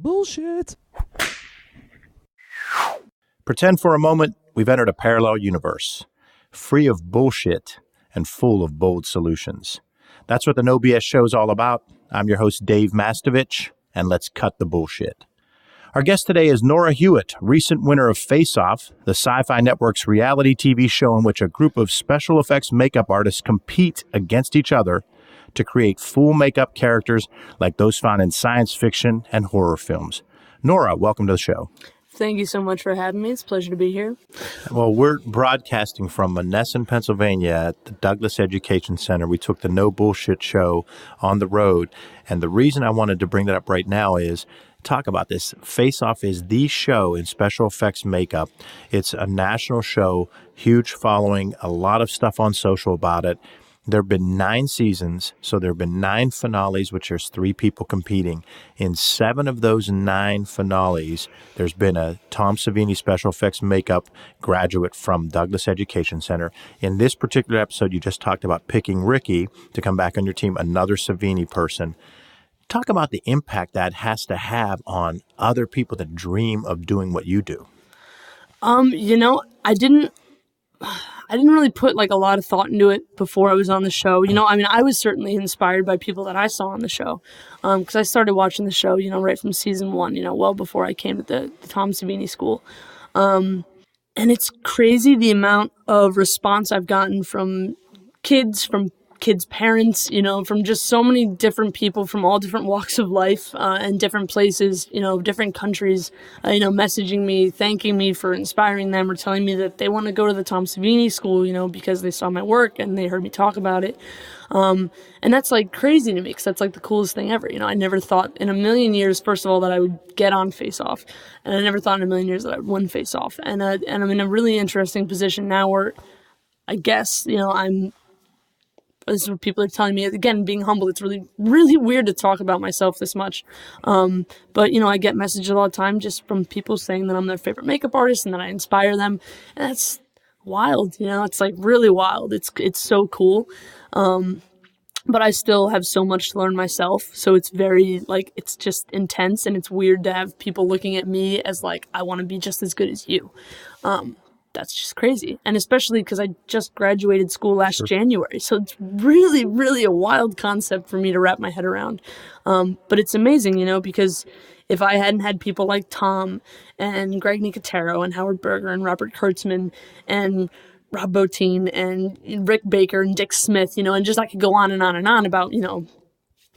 Bullshit. Pretend for a moment we've entered a parallel universe, free of bullshit and full of bold solutions. That's what the No BS show is all about. I'm your host, Dave Mastovich, and let's cut the bullshit. Our guest today is Nora Hewitt, recent winner of Face Off, the Sci-Fi Network's reality TV show in which a group of special effects makeup artists compete against each other to create full makeup characters like those found in science fiction and horror films. Nora, welcome to the show. Thank you so much for having me. It's a pleasure to be here. Well, we're broadcasting from Monessen, Pennsylvania at the Douglas Education Center. We took the No Bullshit show on the road. And the reason I wanted to bring that up right now is talk about this. Face Off is the show in special effects makeup. It's a national show, huge following, a lot of stuff on social about it. There have been 9 seasons, so there have been 9 finales, which there's 3 people competing. In 7 of those 9 finales, there's been a Tom Savini special effects makeup graduate from Douglas Education Center. In this particular episode, you just talked about picking Ricky to come back on your team, another Savini person. Talk about the impact that has to have on other people that dream of doing what you do. I didn't really put like a lot of thought into it before I was on the show. I was certainly inspired by people that I saw on the show. Because I started watching the show, right from season 1, well before I came to the Tom Savini school. And it's crazy the amount of response I've gotten from kids parents, from just so many different people from all different walks of life and different places, different countries, messaging me, thanking me for inspiring them or telling me that they want to go to the Tom Savini school, because they saw my work and they heard me talk about it. And that's like crazy to me because that's like the coolest thing ever. I never thought in a million years, first of all, that I would get on Face Off. And I never thought in a million years that I would win Face Off. And I'm in a really interesting position now where I guess, this is what people are telling me. Again, being humble, it's really, really weird to talk about myself this much. But, I get messages a lot of time just from people saying that I'm their favorite makeup artist and that I inspire them. And that's wild, it's like really wild. It's so cool. But I still have so much to learn myself. So it's very, it's just intense. And it's weird to have people looking at me as I want to be just as good as you. That's just crazy. And especially because I just graduated school last January. So it's really, really a wild concept for me to wrap my head around. But it's amazing, because if I hadn't had people like Tom and Greg Nicotero and Howard Berger and Robert Kurtzman and Rob Bottin and Rick Baker and Dick Smith, and just I could go on and on and on about,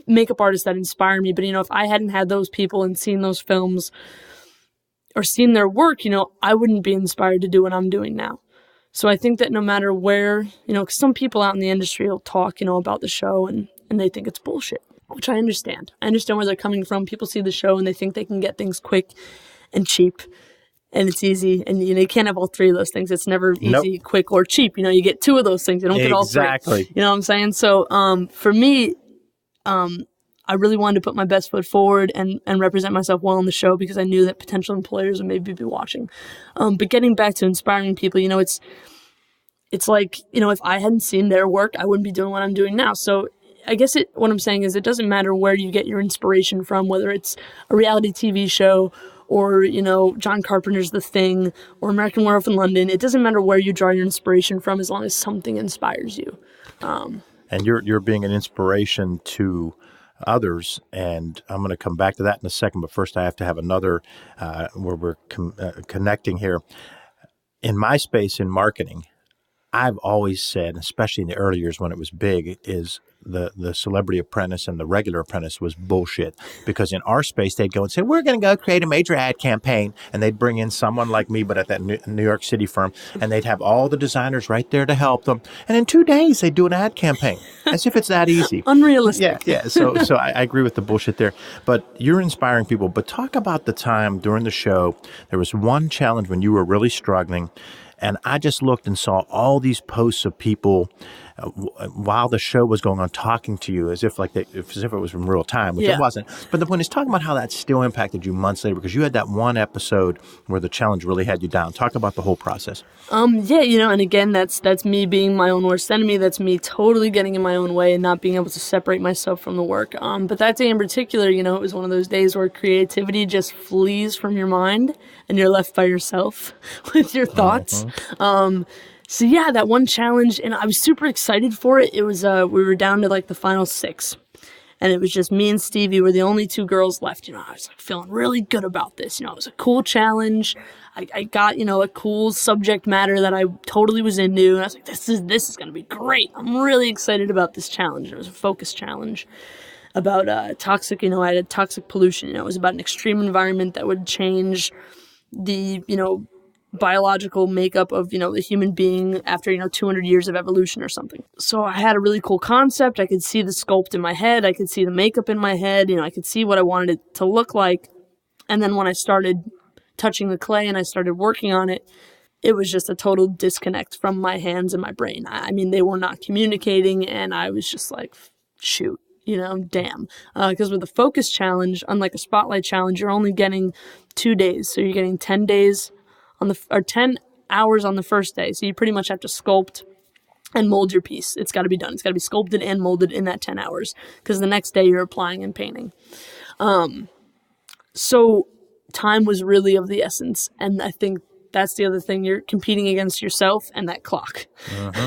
makeup artists that inspire me. But, if I hadn't had those people and seen those films or seen their work, I wouldn't be inspired to do what I'm doing now. So I think that no matter where, because some people out in the industry will talk, about the show and they think it's bullshit, which I understand. I understand where they're coming from. People see the show and they think they can get things quick and cheap and it's easy. And, you can't have all 3 of those things. It's never easy, quick, or cheap. You get 2 of those things. You don't get all 3. Exactly. You know what I'm saying? So for me, I really wanted to put my best foot forward and represent myself well on the show because I knew that potential employers would maybe be watching. But getting back to inspiring people, it's like, if I hadn't seen their work, I wouldn't be doing what I'm doing now. So I guess what I'm saying is it doesn't matter where you get your inspiration from, whether it's a reality TV show or, John Carpenter's The Thing or American Werewolf in London. It doesn't matter where you draw your inspiration from as long as something inspires you. And you're being an inspiration to others, and I'm going to come back to that in a second, but first I have to have another where we're connecting here. In my space in marketing, I've always said, especially in the early years when it was big, is the Celebrity Apprentice and the Regular Apprentice was bullshit. Because in our space, they'd go and say, we're going to go create a major ad campaign. And they'd bring in someone like me, but at that New York City firm. And they'd have all the designers right there to help them. And in 2 days, they'd do an ad campaign. As if it's that easy. Unrealistic. Yeah. So I agree with the bullshit there. But you're inspiring people. But talk about the time during the show, there was one challenge when you were really struggling. And I just looked and saw all these posts of people while the show was going on, talking to you as if it was in real time, which it wasn't. But the point is, talking about how that still impacted you months later, because you had that one episode where the challenge really had you down. Talk about the whole process. And again, that's me being my own worst enemy. That's me totally getting in my own way and not being able to separate myself from the work. But that day in particular, it was one of those days where creativity just flees from your mind and you're left by yourself with your thoughts. That one challenge, and I was super excited for it. It was, we were down to like the final 6. And it was just me and Stevie were the only 2 girls left. I was like feeling really good about this. It was a cool challenge. I got, a cool subject matter that I totally was into. And I was like, this is going to be great. I'm really excited about this challenge. It was a focus challenge about toxic, I had toxic pollution. It was about an extreme environment that would change the, biological makeup of, the human being after, 200 years of evolution or something. So I had a really cool concept. I could see the sculpt in my head. I could see the makeup in my head. I could see what I wanted it to look like. And then when I started touching the clay and I started working on it, it was just a total disconnect from my hands and my brain. They were not communicating, and I was just like, shoot, damn. Because with a focus challenge, unlike a spotlight challenge, you're only getting 2 days. So you're getting 10 days or 10 hours on the first day. So you pretty much have to sculpt and mold your piece. It's got to be done. It's got to be sculpted and molded in that 10 hours, because the next day you're applying and painting. So time was really of the essence. And I think that's the other thing. You're competing against yourself and that clock,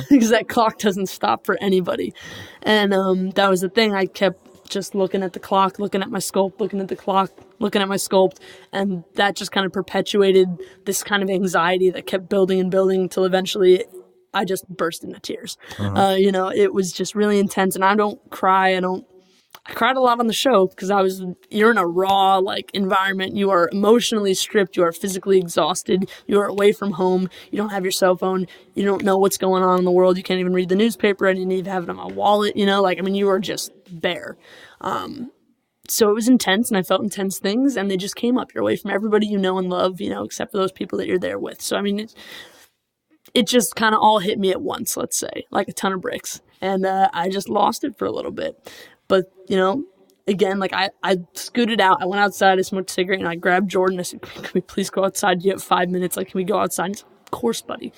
because that clock doesn't stop for anybody. And that was the thing. I kept just looking at the clock, looking at my sculpt, looking at the clock, looking at my sculpt, and that just kind of perpetuated this kind of anxiety that kept building and building until eventually I just burst into tears. It was just really intense, and I don't cry. I cried a lot on the show because you're in a raw, environment. You are emotionally stripped. You are physically exhausted. You are away from home. You don't have your cell phone. You don't know what's going on in the world. You can't even read the newspaper. I didn't even have it on my wallet. You are just bare. So it was intense, and I felt intense things, and they just came up. You're away from everybody you know and love, except for those people that you're there with. So, it just kind of all hit me at once, let's say, like a ton of bricks. And I just lost it for a little bit. But, again, I scooted out. I went outside, I smoked a cigarette, and I grabbed Jordan. I said, can we please go outside? You have 5 minutes. Can we go outside? He's like, of course, buddy.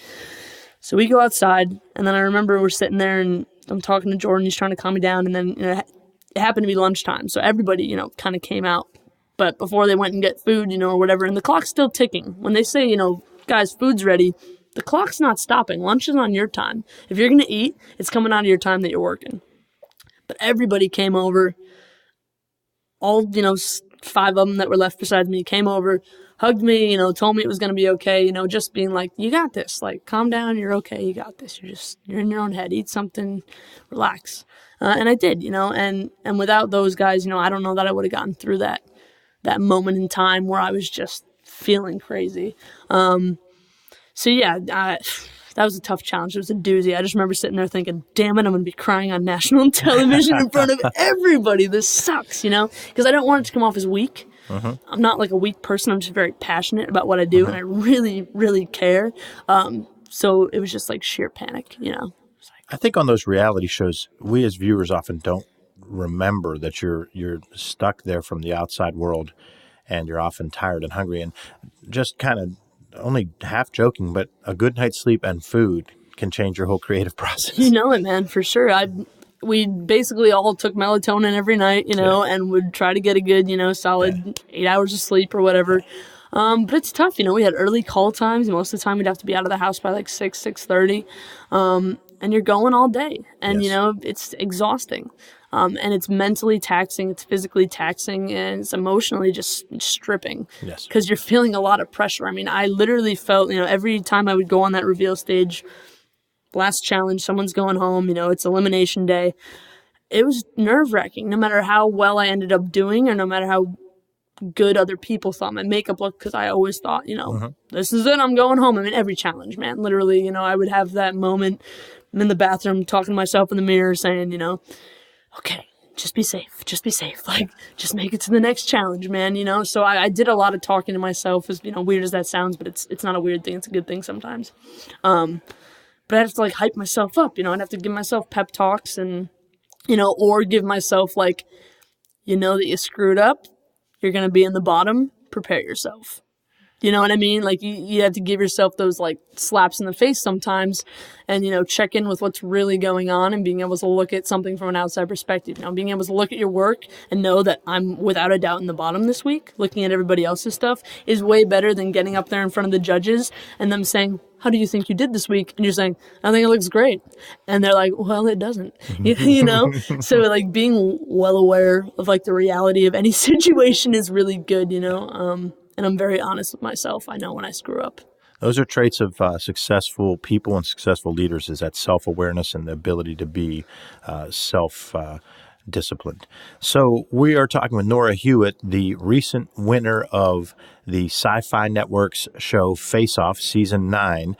So we go outside, and then I remember we're sitting there, and I'm talking to Jordan. He's trying to calm me down, and then it happened to be lunchtime. So everybody, kind of came out. But before they went and get food, or whatever, and the clock's still ticking. When they say, guys, food's ready, the clock's not stopping. Lunch is on your time. If you're going to eat, it's coming out of your time that you're working. But everybody came over. All, 5 of them that were left besides me came over, hugged me, told me it was going to be okay, just being like, you got this. Calm down. You're okay. You got this. You're in your own head. Eat something. Relax. And I did, and without those guys, I don't know that I would have gotten through that moment in time where I was just feeling crazy. That was a tough challenge. It was a doozy. I just remember sitting there thinking, damn it, I'm going to be crying on national television in front of everybody. This sucks, because I don't want it to come off as weak. I'm not a weak person. I'm just very passionate about what I do, and I really, really care. So it was just sheer panic, I think on those reality shows, we as viewers often don't remember that you're stuck there from the outside world, and you're often tired and hungry, and just kind of only half joking, but a good night's sleep and food can change your whole creative process. You know it, man, for sure. We basically all took melatonin every night, and would try to get a good, solid 8 hours of sleep or whatever. But it's tough, we had early call times. Most of the time we'd have to be out of the house by 6:30. And you're going all day, and, it's exhausting. And it's mentally taxing, it's physically taxing, and it's emotionally just stripping. Yes. Because you're feeling a lot of pressure. I literally felt, every time I would go on that reveal stage, last challenge, someone's going home, it's elimination day. It was nerve-wracking, no matter how well I ended up doing, or no matter how good other people thought my makeup looked, because I always thought, this is it, I'm going home. Every challenge, man, literally, I would have that moment. I'm in the bathroom talking to myself in the mirror saying, okay, just be safe. Just make it to the next challenge, man, So I did a lot of talking to myself, as, weird as that sounds, but it's not a weird thing. It's a good thing sometimes. but I'd have to like hype myself up, I'd have to give myself pep talks and, or give myself like, that you screwed up, you're going to be in the bottom, prepare yourself. You know what I mean? Like you have to give yourself those like slaps in the face sometimes and, check in with what's really going on and being able to look at something from an outside perspective. Being able to look at your work and know that I'm without a doubt in the bottom this week, looking at everybody else's stuff is way better than getting up there in front of the judges and them saying, how do you think you did this week? And you're saying, I think it looks great. And they're like, well, it doesn't, So like being well aware of like the reality of any situation is really good, and I'm very honest with myself. I know when I screw up. Those are traits of successful people and successful leaders, is that self-awareness and the ability to be self-disciplined. So we are talking with Nora Hewitt, the recent winner of the Sci-Fi Network's show Face Off Season 9.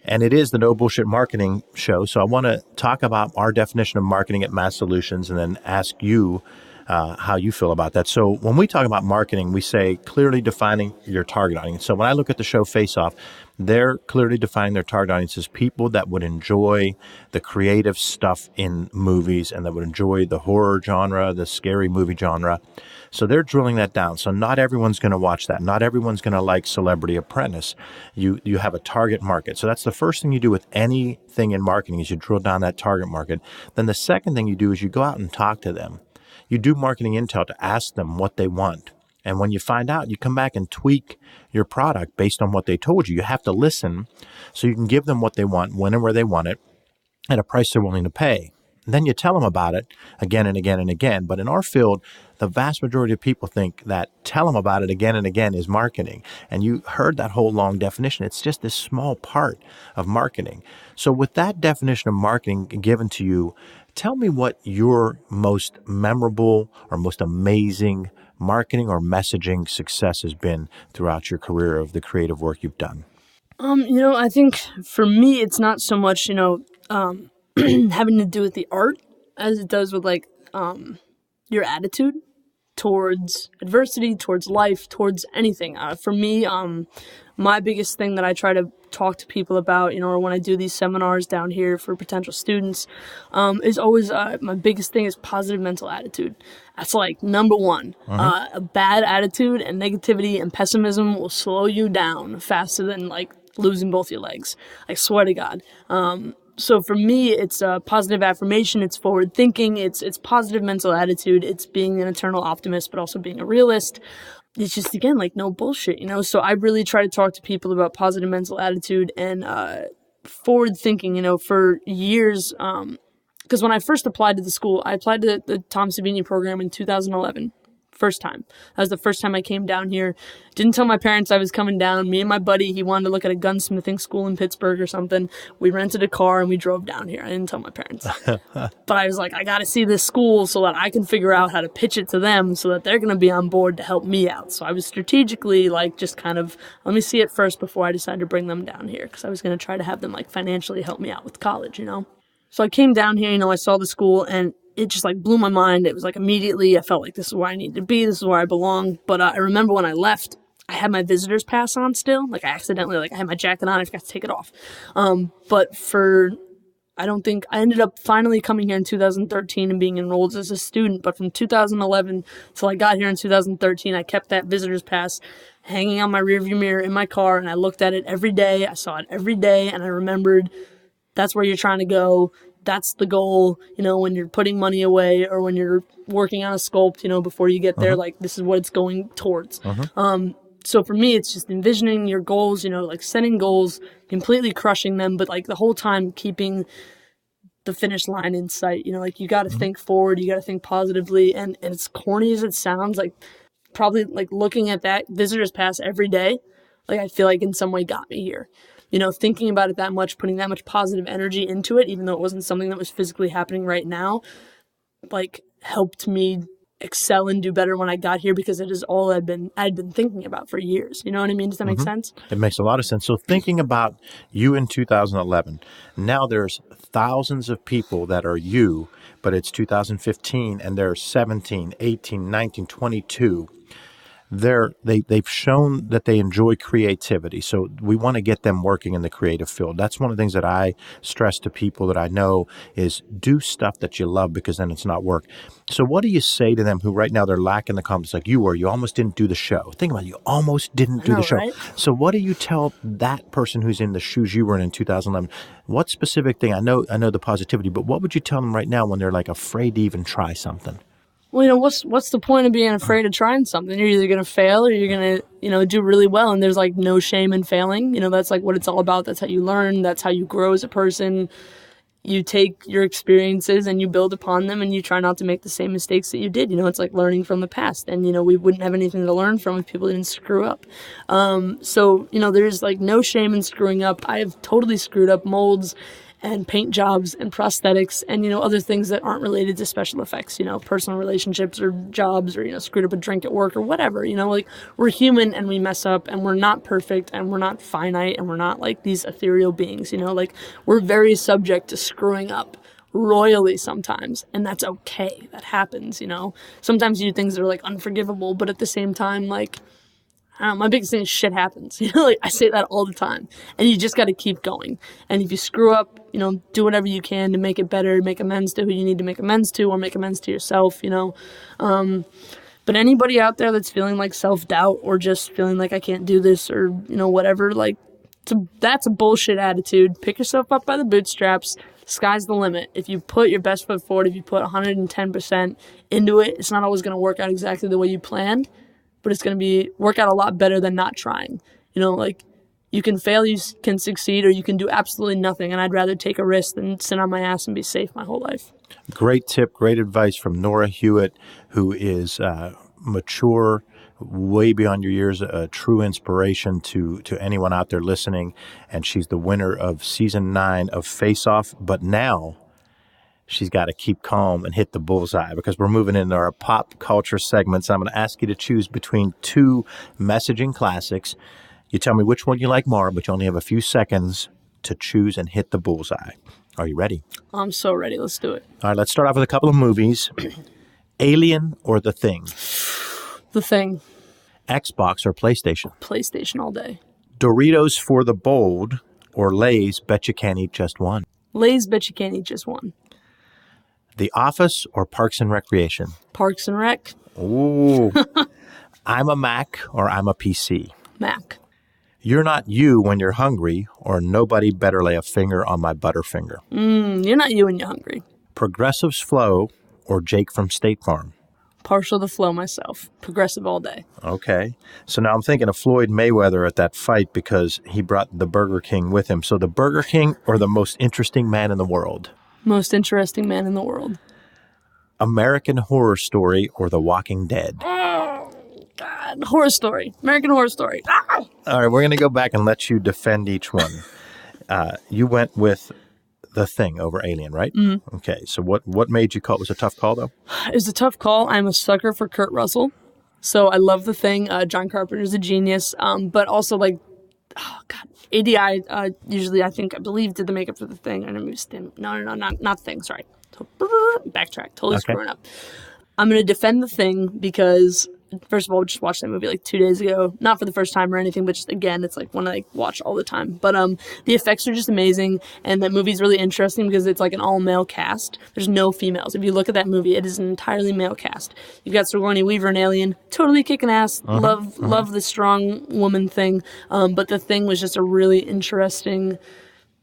And it is the No Bullshit Marketing Show. So I want to talk about our definition of marketing at Mass Solutions and then ask you how you feel about that. So when we talk about marketing, we say clearly defining your target audience. So when I look at the show Face Off, they're clearly defining their target audience as people that would enjoy the creative stuff in movies and that would enjoy the horror genre, the scary movie genre. So they're drilling that down. So not everyone's going to watch that. Not everyone's going to like Celebrity Apprentice. You have a target market. So that's the first thing you do with anything in marketing is you drill down that target market. Then the second thing you do is you go out and talk to them. You do marketing intel to ask them what they want. And when you find out, you come back and tweak your product based on what they told you. You have to listen so you can give them what they want, when and where they want it, at a price they're willing to pay. And then you tell them about it again and again and again. But in our field, the vast majority of people think that tell them about it again and again is marketing. And you heard that whole long definition. It's just this small part of marketing. So with that definition of marketing given to you, tell me what your most memorable or most amazing marketing or messaging success has been throughout your career of the creative work you've done. I think for me, it's not so much, having to do with the art as it does with like your attitude towards adversity, towards life, towards anything. For me, my biggest thing that I try to talk to people about, or when I do these seminars down here for potential students, is always my biggest thing is positive mental attitude. That's like number one. A bad attitude and negativity and pessimism will slow you down faster than like losing both your legs. I swear to God. So for me, it's a positive affirmation. It's forward thinking. It's positive mental attitude. It's being an eternal optimist, but also being a realist. It's just, again, like no bullshit, So I really try to talk to people about positive mental attitude and forward thinking, for years. Because when I first applied to the school, I applied to the Tom Savini program in 2011. First time. That was the first time I came down here. Didn't tell my parents I was coming down. Me and my buddy, he wanted to look at a gunsmithing school in Pittsburgh or something. We rented a car and we drove down here. I didn't tell my parents. But I was like, I got to see this school so that I can figure out how to pitch it to them so that they're going to be on board to help me out. So I was strategically like just kind of, let me see it first before I decide to bring them down here because I was going to try to have them like financially help me out with college, So I came down here, I saw the school and it just like blew my mind. It was like immediately I felt like this is where I need to be. This is where I belong. But I remember when I left, I had my visitor's pass on still. Like I accidentally, I had my jacket on. I forgot to take it off. I don't think I ended up finally coming here in 2013 and being enrolled as a student. But from 2011 till I got here in 2013, I kept that visitor's pass hanging on my rearview mirror in my car. And I looked at it every day. I saw it every day. And I remembered that's where you're trying to go. That's the goal, when you're putting money away or when you're working on a sculpt, before you get there, like this is what it's going towards. So for me, it's just envisioning your goals, like setting goals, completely crushing them, but like the whole time keeping the finish line in sight, like you got to think forward, you got to think positively. And as corny as it sounds, like probably like looking at that visitor's pass every day, like I feel like in some way got me here. Thinking about it that much, putting that much positive energy into it, even though it wasn't something that was physically happening right now, like helped me excel and do better when I got here because it is all I'd been thinking about for years. You know what I mean? Does that make sense? It makes a lot of sense. So thinking about you in 2011, now there's thousands of people that are you, but it's 2015 and there's 17, 18, 19, 22. they've shown that they enjoy creativity. So we want to get them working in the creative field. That's one of the things that I stress to people that I know is do stuff that you love, because then it's not work. So what do you say to them who right now they're lacking the confidence like you were? You almost didn't do the show. Think about it. You almost didn't do the show. Right? So what do you tell that person who's in the shoes you were in 2011? What specific thing? I know the positivity, but what would you tell them right now when they're like afraid to even try something? Well, what's the point of being afraid of trying something? You're either going to fail or you're going to, do really well. And there's like no shame in failing. That's like what it's all about. That's how you learn. That's how you grow as a person. You take your experiences and you build upon them and you try not to make the same mistakes that you did. It's like learning from the past. And, we wouldn't have anything to learn from if people didn't screw up. So, there's like no shame in screwing up. I have totally screwed up molds and paint jobs and prosthetics and, other things that aren't related to special effects, personal relationships or jobs or, screwed up a drink at work or whatever, like we're human and we mess up and we're not perfect and we're not finite and we're not like these ethereal beings, like we're very subject to screwing up royally sometimes. And that's okay. That happens, sometimes you do things that are like unforgivable, but at the same time, like, my biggest thing is shit happens. Like I say that all the time. And you just got to keep going. And if you screw up, do whatever you can to make it better, make amends to who you need to make amends to, or make amends to yourself, But anybody out there that's feeling like self-doubt or just feeling like I can't do this or, whatever, like that's a bullshit attitude. Pick yourself up by the bootstraps. Sky's the limit. If you put your best foot forward, if you put 110% into it, it's not always going to work out exactly the way you planned. But it's going to work out a lot better than not trying. Like you can fail, you can succeed, or you can do absolutely nothing. And I'd rather take a risk than sit on my ass and be safe my whole life. Great tip, great advice from Nora Hewitt, who is mature, way beyond your years, a true inspiration to anyone out there listening. And she's the winner of season 9 of Face Off. But now she's got to keep calm and hit the bullseye, because we're moving into our pop culture segments. I'm going to ask you to choose between 2 messaging classics. You tell me which one you like more, but you only have a few seconds to choose and hit the bullseye. Are you ready? I'm so ready. Let's do it. All right, let's start off with a couple of movies. Alien or The Thing? The Thing. Xbox or PlayStation? PlayStation all day. Doritos for the bold or Lay's Bet You Can't Eat Just One? Lay's Bet You Can't Eat Just One. The Office or Parks and Recreation? Parks and Rec. Ooh. I'm a Mac or I'm a PC? Mac. You're not you when you're hungry, or nobody better lay a finger on my Butterfinger? You're not you when you're hungry. Progressive's Flow or Jake from State Farm? Partial to Flow myself. Progressive all day. Okay. So now I'm thinking of Floyd Mayweather at that fight because he brought the Burger King with him. So the Burger King or the most interesting man in the world? Most interesting man in the world. American Horror Story or The Walking Dead? Oh, God. Horror Story. American Horror Story. Ah! All right, we're going to go back and let you defend each one. You went with The Thing over Alien, right? Mm-hmm. Okay, so what made you call it? Was it a tough call, though? It was a tough call. I'm a sucker for Kurt Russell. So I love The Thing. John Carpenter's a genius. But also, like, oh, God. ADI usually, I believe, did the makeup for The Thing. No, not The Thing. Sorry. Backtrack. Totally screwing up. I'm going to defend The Thing because, first of all, we just watched that movie like 2 days ago. Not for the first time or anything, but just, again, it's like one I watch all the time. But the effects are just amazing, and that movie's really interesting because it's like an all-male cast. There's no females. If you look at that movie, it is an entirely male cast. You've got Sigourney Weaver and Alien, totally kicking ass. Love the strong woman thing. But The Thing was just a really interesting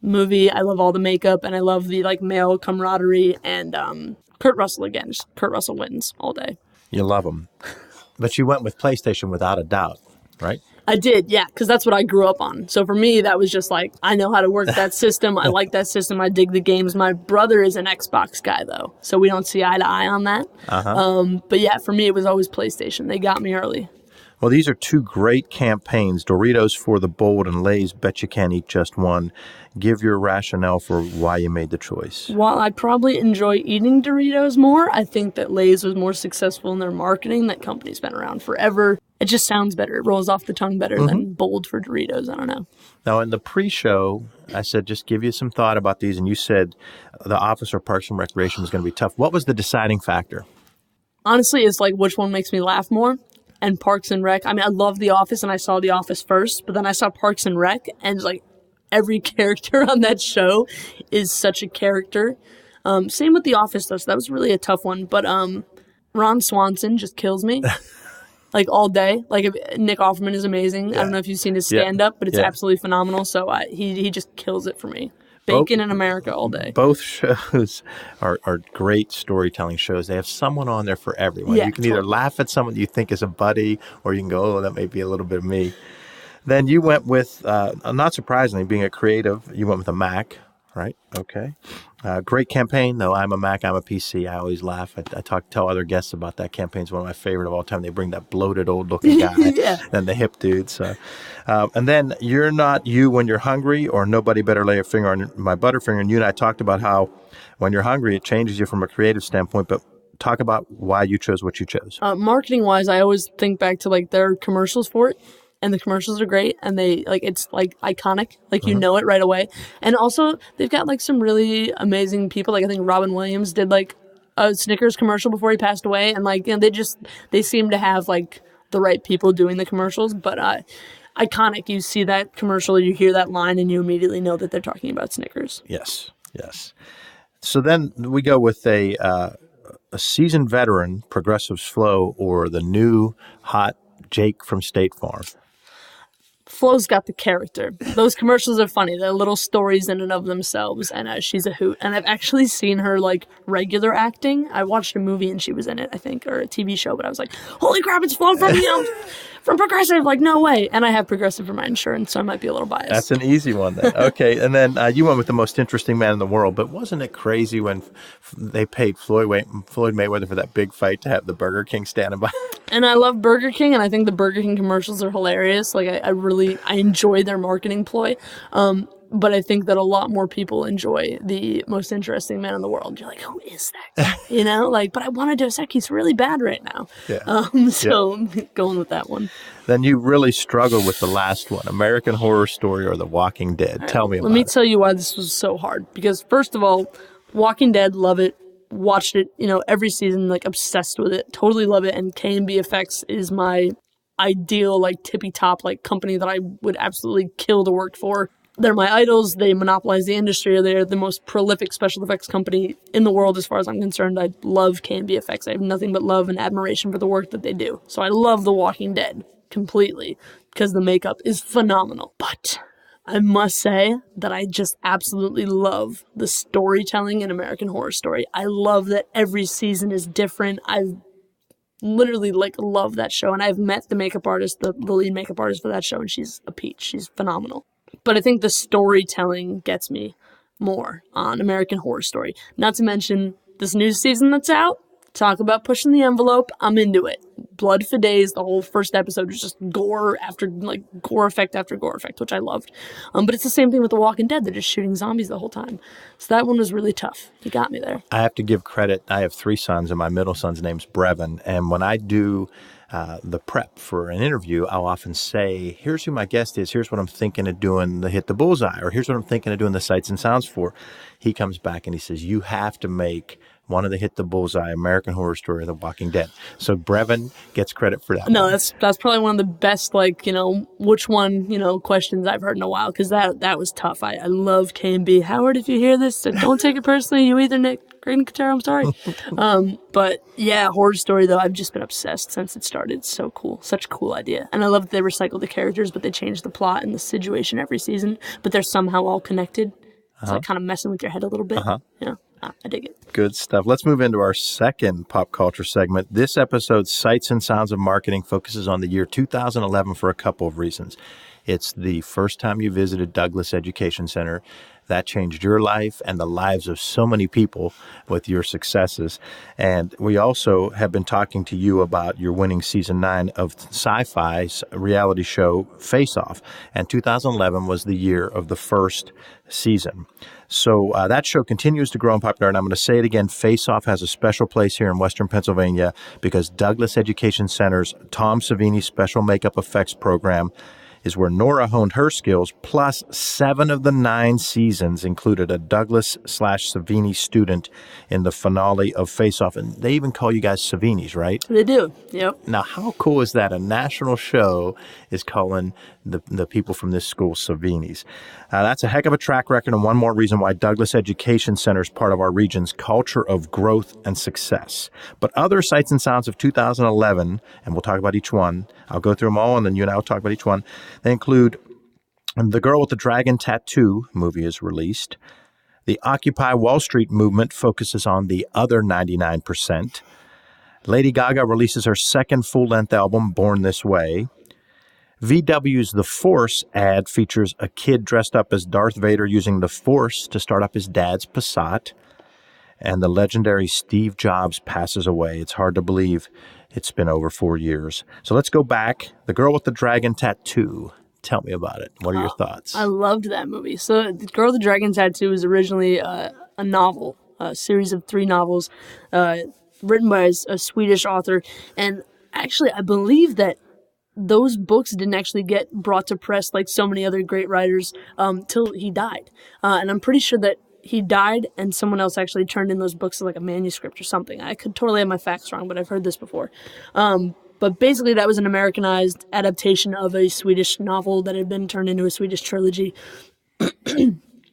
movie. I love all the makeup, and I love the like male camaraderie, and Kurt Russell again. Just Kurt Russell wins all day. You love him. But you went with PlayStation without a doubt, right? I did, yeah, because that's what I grew up on. So for me, that was just like, I know how to work that system. I like that system. I dig the games. My brother is an Xbox guy, though, so we don't see eye to eye on that. But yeah, for me, it was always PlayStation. They got me early. Well, these are 2 great campaigns, Doritos for the bold and Lay's Bet You Can't Eat Just One. Give your rationale for why you made the choice. While I probably enjoy eating Doritos more, I think that Lay's was more successful in their marketing. That company's been around forever. It just sounds better. It rolls off the tongue better than bold for Doritos. I don't know. Now, in the pre-show, I said, just give you some thought about these, and you said The Office or Parks and Recreation was going to be tough. What was the deciding factor? Honestly, it's like which one makes me laugh more. and Parks and Rec. I mean, I love The Office, and I saw The Office first, but then I saw Parks and Rec, and like every character on that show is such a character. Same with The Office, though, so that was really a tough one. But Ron Swanson just kills me. Like all day. Like Nick Offerman is amazing. Yeah. I don't know if you've seen his stand-up, but it's absolutely phenomenal. So he just kills it for me. Bacon in America all day. Both shows are great storytelling shows. They have someone on there for everyone. You can either laugh at someone you think is a buddy, or you can go, oh, that may be a little bit of me. Then you went with, not surprisingly, being a creative, you went with a Mac, right? Okay. Great campaign, though. I'm a Mac, I'm a PC. I always laugh. I tell other guests about that campaign. It's one of my favorite of all time. They bring that bloated, old-looking guy and the hip dude. So, and then You're Not You When You're Hungry, or Nobody Better Lay a Finger on My Butterfinger. And you and I talked about how when you're hungry, it changes you from a creative standpoint. But talk about why you chose what you chose. Marketing-wise, I always think back to like their commercials for it. And the commercials are great, and they like it's like iconic, like you know it right away. And also they've got like some really amazing people. Like I think Robin Williams did like a Snickers commercial before he passed away, and like they seem to have like the right people doing the commercials. But iconic, you see that commercial, you hear that line, and you immediately know that they're talking about Snickers. Yes. So then we go with a seasoned veteran, Progressive's Flo, or the new hot Jake from State Farm. Flo's got the character. Those commercials are funny. They're little stories in and of themselves, and she's a hoot. And I've actually seen her, like, regular acting. I watched a movie and she was in it, I think, or a TV show, but I was like, holy crap, it's Flo from Progressive. Like, no way. And I have Progressive for my insurance, so I might be a little biased. That's an easy one then. Okay, and then you went with the most interesting man in the world, but wasn't it crazy when they paid Floyd Mayweather for that big fight to have the Burger King standing by? And I love Burger King, and I think the Burger King commercials are hilarious. Like, I enjoy their marketing ploy. But I think that a lot more people enjoy the most interesting man in the world. You're like, who is that guy? You know, like, but I want to Dos Equis. He's really bad right now. Going with that one. Then you really struggled with the last one, American Horror Story or The Walking Dead. Tell me about it. Let me tell you why this was so hard. Because first of all, Walking Dead, love it. Watched it, every season, like obsessed with it. Totally love it. And K&B Effects is my ideal, like tippy top, like company that I would absolutely kill to work for. They're my idols. They monopolize the industry. They're the most prolific special effects company in the world as far as I'm concerned. I love K&B Effects. I have nothing but love and admiration for the work that they do. So I love The Walking Dead completely because the makeup is phenomenal. But I must say that I just absolutely love the storytelling in American Horror Story. I love that every season is different. I've literally love that show. And I've met the makeup artist, the lead makeup artist for that show, and she's a peach. She's phenomenal. But I think the storytelling gets me more on American Horror Story. Not to mention this new season that's out. Talk about pushing the envelope. I'm into it. Blood for days. The whole first episode was just gore after gore effect after gore effect, which I loved. But it's the same thing with The Walking Dead. They're just shooting zombies the whole time. So that one was really tough. You got me there. I have to give credit. I have 3 sons, and my middle son's name's Brevin. And when I do the prep for an interview, I'll often say, here's who my guest is. Here's what I'm thinking of doing the Hit the Bullseye, or here's what I'm thinking of doing the Sights and Sounds for. He comes back and he says, you have to make one of the Hit the Bullseye, American Horror Story, or The Walking Dead. So Brevin gets credit for that. No, that's probably one of the best, which one, questions I've heard in a while, because that was tough. I love K&B. Howard, if you hear this, don't take it personally. You either, Nick. Great Katara, I'm sorry. But yeah, Horror Story, though, I've just been obsessed since it started. It's so cool. Such a cool idea. And I love that they recycle the characters, but they change the plot and the situation every season, but they're somehow all connected. It's kind of messing with your head a little bit. I dig it. Good stuff. Let's move into our second pop culture segment. This episode's Sights and Sounds of Marketing focuses on the year 2011 for a couple of reasons. It's the first time you visited Douglas Education Center. That changed your life and the lives of so many people with your successes. And we also have been talking to you about your winning season 9 of Sci-Fi's reality show Face Off. And 2011 was the year of the first season. So that show continues to grow in popularity. And I'm going to say it again, Face Off has a special place here in Western Pennsylvania because Douglas Education Center's Tom Savini Special Makeup Effects Program is where Nora honed her skills, plus 7 of the 9 seasons included a Douglas/Savini student in the finale of Face Off. And they even call you guys Savinis, right? They do, yep. Now, how cool is that? A national show is calling the people from this school Savinis. That's a heck of a track record, and one more reason why Douglas Education Center is part of our region's culture of growth and success. But other sights and sounds of 2011, and we'll talk about each one. I'll go through them all, and then you and I will talk about each one. They include The Girl with the Dragon Tattoo movie is released. The Occupy Wall Street movement focuses on the other 99%. Lady Gaga releases her second full-length album, Born This Way. VW's The Force ad features a kid dressed up as Darth Vader using the Force to start up his dad's Passat. And the legendary Steve Jobs passes away. It's hard to believe it's been over 4 years. So let's go back. The Girl with the Dragon Tattoo. Tell me about it. What are your thoughts? I loved that movie. So The Girl with the Dragon Tattoo was originally a novel, a series of 3 novels written by a Swedish author. And actually, I believe that those books didn't actually get brought to press like so many other great writers till he died. And I'm pretty sure that he died and someone else actually turned in those books as like a manuscript or something. I could totally have my facts wrong, but I've heard this before. But basically that was an Americanized adaptation of a Swedish novel that had been turned into a Swedish trilogy.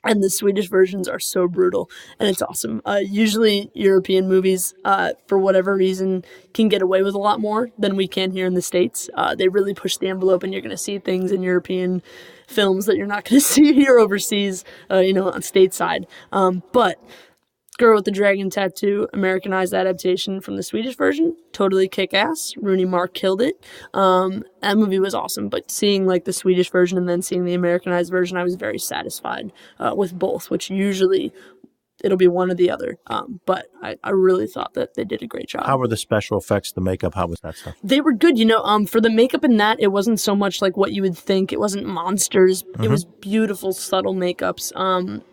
And the Swedish versions are so brutal, and it's awesome. Usually European movies, for whatever reason, can get away with a lot more than we can here in the States. They really push the envelope, and you're going to see things in European films that you're not going to see here overseas, on stateside. But Girl with the Dragon Tattoo, Americanized adaptation from the Swedish version, totally kick-ass. Rooney Mara killed it. That movie was awesome, but seeing like the Swedish version and then seeing the Americanized version, I was very satisfied with both, which usually it'll be one or the other. But I really thought that they did a great job. How were the special effects, the makeup? How was that stuff? They were good. For the makeup in that, it wasn't so much like what you would think. It wasn't monsters. Mm-hmm. It was beautiful, subtle makeups.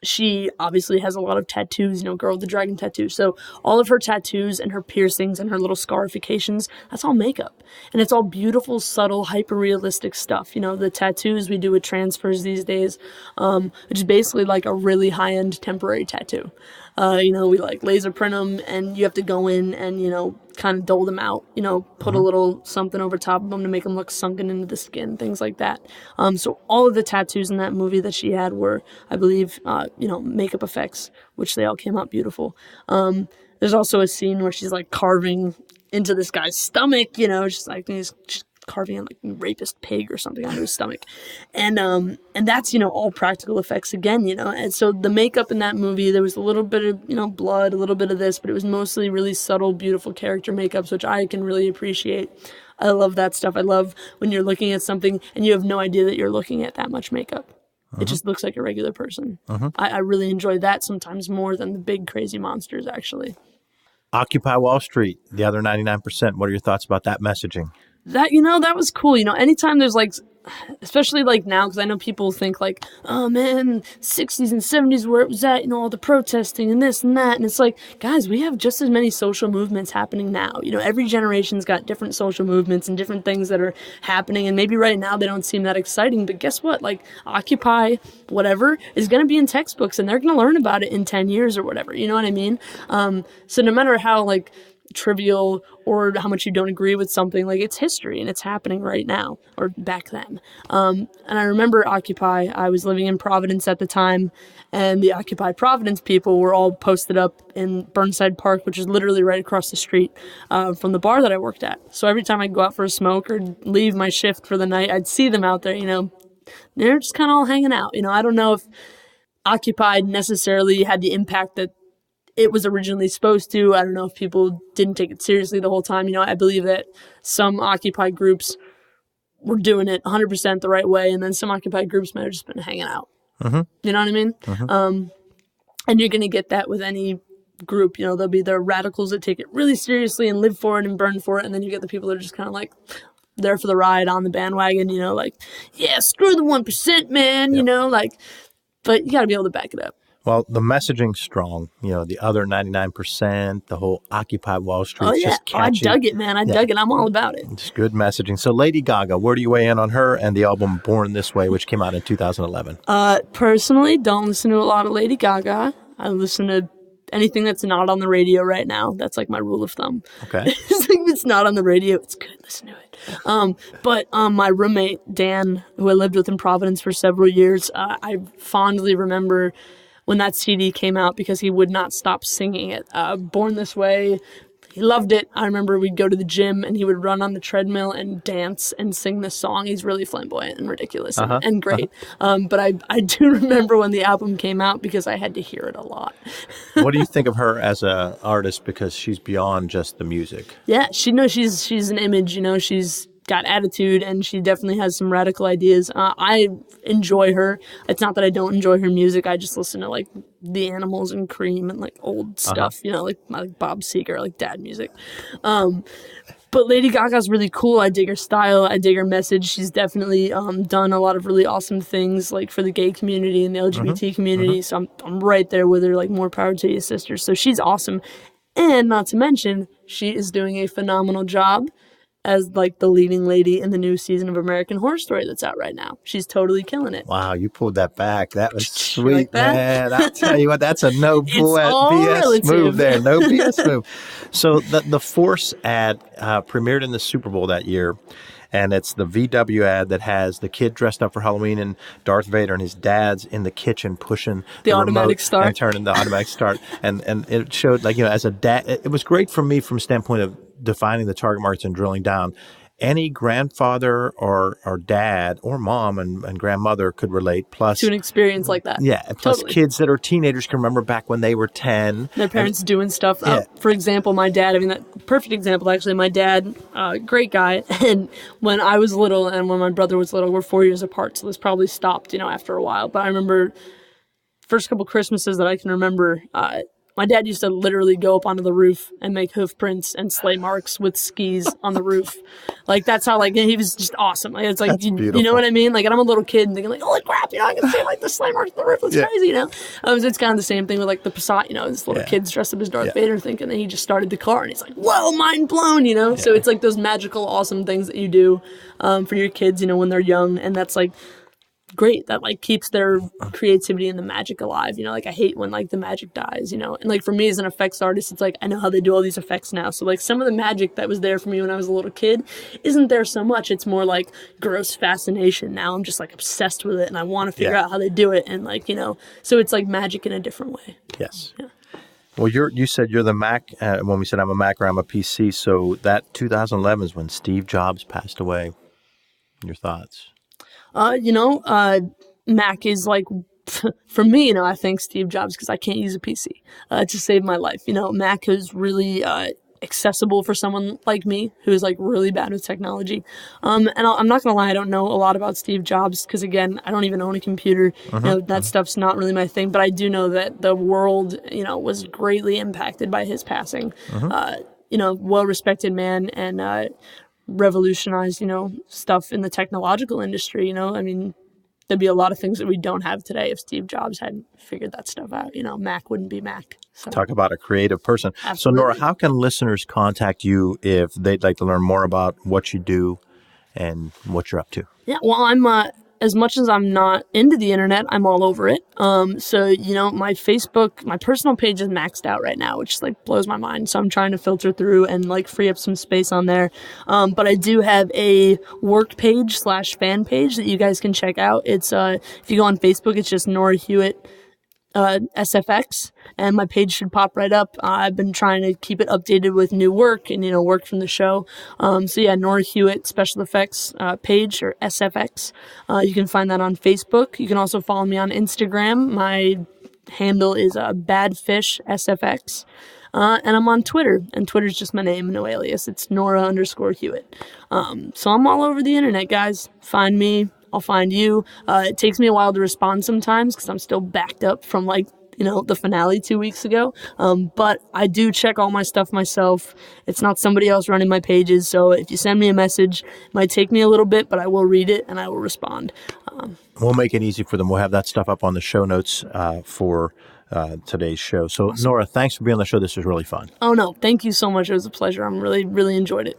She obviously has a lot of tattoos, Girl with the Dragon Tattoo. So all of her tattoos and her piercings and her little scarifications, that's all makeup. And it's all beautiful, subtle, hyper-realistic stuff. The tattoos we do with transfers these days, which is basically like a really high-end temporary tattoo. We like laser print them and you have to go in and, kind of dole them out, put a little something over top of them to make them look sunken into the skin, things like that. So all of the tattoos in that movie that she had were, I believe, makeup effects, which they all came out beautiful. There's also a scene where she's like carving into this guy's stomach, just like he's carving a like rapist pig or something onto his stomach. And that's, all practical effects again, and so the makeup in that movie, there was a little bit of, blood, a little bit of this, but it was mostly really subtle, beautiful character makeups, which I can really appreciate. I love that stuff. I love when you're looking at something and you have no idea that you're looking at that much makeup. It just looks like a regular person. I really enjoy that sometimes more than the big crazy monsters, actually. Occupy Wall Street, the other 99%. What are your thoughts about that messaging? That, that was cool. Anytime there's like, especially like now, because I know people think like, oh man, 60s and 70s where it was at, all the protesting and this and that. And it's like, guys, we have just as many social movements happening now. Every generation's got different social movements and different things that are happening. And maybe right now they don't seem that exciting. But guess what? Like Occupy, whatever, is going to be in textbooks and they're going to learn about it in 10 years or whatever. You know what I mean? So no matter how like trivial or how much you don't agree with something, like it's history and it's happening right now or back then. And I remember Occupy. I was living in Providence at the time, and the Occupy Providence people were all posted up in Burnside Park, which is literally right across the street from the bar that I worked at. So every time I'd go out for a smoke or leave my shift for the night, I'd see them out there, they're just kind of all hanging out. I don't know if Occupy necessarily had the impact that it was originally supposed to. I don't know if people didn't take it seriously the whole time. I believe that some Occupy groups were doing it 100% the right way, and then some Occupy groups might have just been hanging out. You know what I mean? And you're going to get that with any group. There'll be the radicals that take it really seriously and live for it and burn for it, and then you get the people that are just kind of like there for the ride on the bandwagon, like, yeah, screw the 1%, man, but you got to be able to back it up. Well, the messaging's strong. The other 99%, the whole Occupy Wall Street. Oh, yeah. Just catchy. I dug it, man. I dug it. I'm all about it. It's good messaging. So Lady Gaga, where do you weigh in on her and the album Born This Way, which came out in 2011? Personally, don't listen to a lot of Lady Gaga. I listen to anything that's not on the radio right now. That's like my rule of thumb. Okay. If it's not on the radio, it's good. Listen to it. But my roommate, Dan, who I lived with in Providence for several years, I fondly remember when that CD came out because he would not stop singing it. Born This Way, he loved it. I remember we'd go to the gym and he would run on the treadmill and dance and sing this song. He's really flamboyant and ridiculous and great. But I do remember when the album came out because I had to hear it a lot. What do you think of her as an artist, because she's beyond just the music? Yeah, she's an image, she's got attitude and she definitely has some radical ideas. I enjoy her. It's not that I don't enjoy her music. I just listen to like The Animals and Cream and like old stuff, like Bob Seger, like dad music. But Lady Gaga's really cool. I dig her style. I dig her message. She's definitely done a lot of really awesome things like for the gay community and the LGBT community. So I'm right there with her, like more power to you, sister. So she's awesome. And not to mention, she is doing a phenomenal job as like the leading lady in the new season of American Horror Story that's out right now. She's totally killing it. Wow, you pulled that back. That was sweet, like that? Man. I'll tell you what, that's a no BS relative. move there. No BS move. So the Force ad premiered in the Super Bowl that year. And it's the VW ad that has the kid dressed up for Halloween and Darth Vader, and his dad's in the kitchen pushing the automatic start and turning the automatic start. And it showed, like, as a dad, it was great for me from a standpoint of defining the target markets and drilling down. Any grandfather or dad or mom and grandmother could relate. Plus to an experience like that. Yeah. Plus totally. Kids that are teenagers can remember back when they were 10. Their parents doing stuff. For example, my dad, that perfect example, actually, my dad, great guy. And when I was little and when my brother was little, we're 4 years apart. So this probably stopped, after a while. But I remember first couple Christmases that I can remember, my dad used to literally go up onto the roof and make hoof prints and sleigh marks with skis on the roof. Like, that's how, like, he was just awesome. Like, it's like, you know what I mean? Like, and I'm a little kid and thinking, like, holy crap, I can see, like, the sleigh marks on the roof. It's crazy, It's kind of the same thing with, like, the Passat, this little kid's dressed up as Darth Vader thinking that he just started the car. And he's like, whoa, mind blown, So it's, like, those magical, awesome things that you do for your kids, when they're young. And that's, like, great. That like keeps their creativity and the magic alive. Like I hate when like the magic dies, and like for me as an effects artist, it's like I know how they do all these effects now. So like some of the magic that was there for me when I was a little kid isn't there so much. It's more like gross fascination. Now I'm just like obsessed with it and I want to figure out how they do it. And like, so it's like magic in a different way. Yes. Yeah. Well, you said you're the Mac. When we said I'm a Mac or I'm a PC, so that 2011 is when Steve Jobs passed away. Your thoughts? Mac is like, for me, I thank Steve Jobs because I can't use a PC to save my life. Mac is really accessible for someone like me who is like really bad with technology. And I'm not going to lie, I don't know a lot about Steve Jobs because, again, I don't even own a computer. That stuff's not really my thing. But I do know that the world, was greatly impacted by his passing. Well-respected man and revolutionized, stuff in the technological industry. There'd be a lot of things that we don't have today if Steve Jobs hadn't figured that stuff out. Mac wouldn't be Mac. So. Talk about a creative person. Absolutely. So, Nora, how can listeners contact you if they'd like to learn more about what you do and what you're up to? Yeah, well, I'm as much as I'm not into the internet, I'm all over it. So, my Facebook, my personal page is maxed out right now, which like blows my mind. So I'm trying to filter through and like free up some space on there. But I do have a work page / fan page that you guys can check out. It's, if you go on Facebook, it's just Nora Hewitt, SFX, and my page should pop right up. I've been trying to keep it updated with new work and, work from the show. So yeah, Nora Hewitt Special Effects page, or SFX. You can find that on Facebook. You can also follow me on Instagram. My handle is badfishsfx. And I'm on Twitter, and Twitter's just my name, no alias. It's Nora_Hewitt. So I'm all over the internet, guys. Find me. I'll find you. It takes me a while to respond sometimes because I'm still backed up from like, the finale 2 weeks ago. But I do check all my stuff myself. It's not somebody else running my pages. So if you send me a message, it might take me a little bit, but I will read it and I will respond. We'll make it easy for them. We'll have that stuff up on the show notes for today's show. So, Nora, thanks for being on the show. This was really fun. Oh, no. Thank you so much. It was a pleasure. I'm really enjoyed it.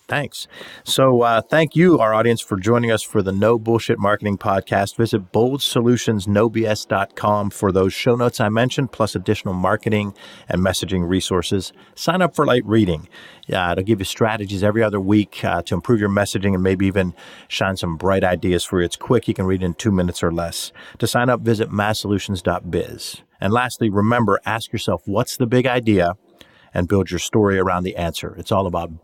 Thanks. So thank you, our audience, for joining us for the No Bullshit Marketing Podcast. Visit boldsolutionsnobs.com for those show notes I mentioned, plus additional marketing and messaging resources. Sign up for light reading. It'll give you strategies every other week to improve your messaging and maybe even shine some bright ideas for you. It's quick. You can read it in 2 minutes or less. To sign up, visit masssolutions.biz. And lastly, remember, ask yourself, what's the big idea? And build your story around the answer. It's all about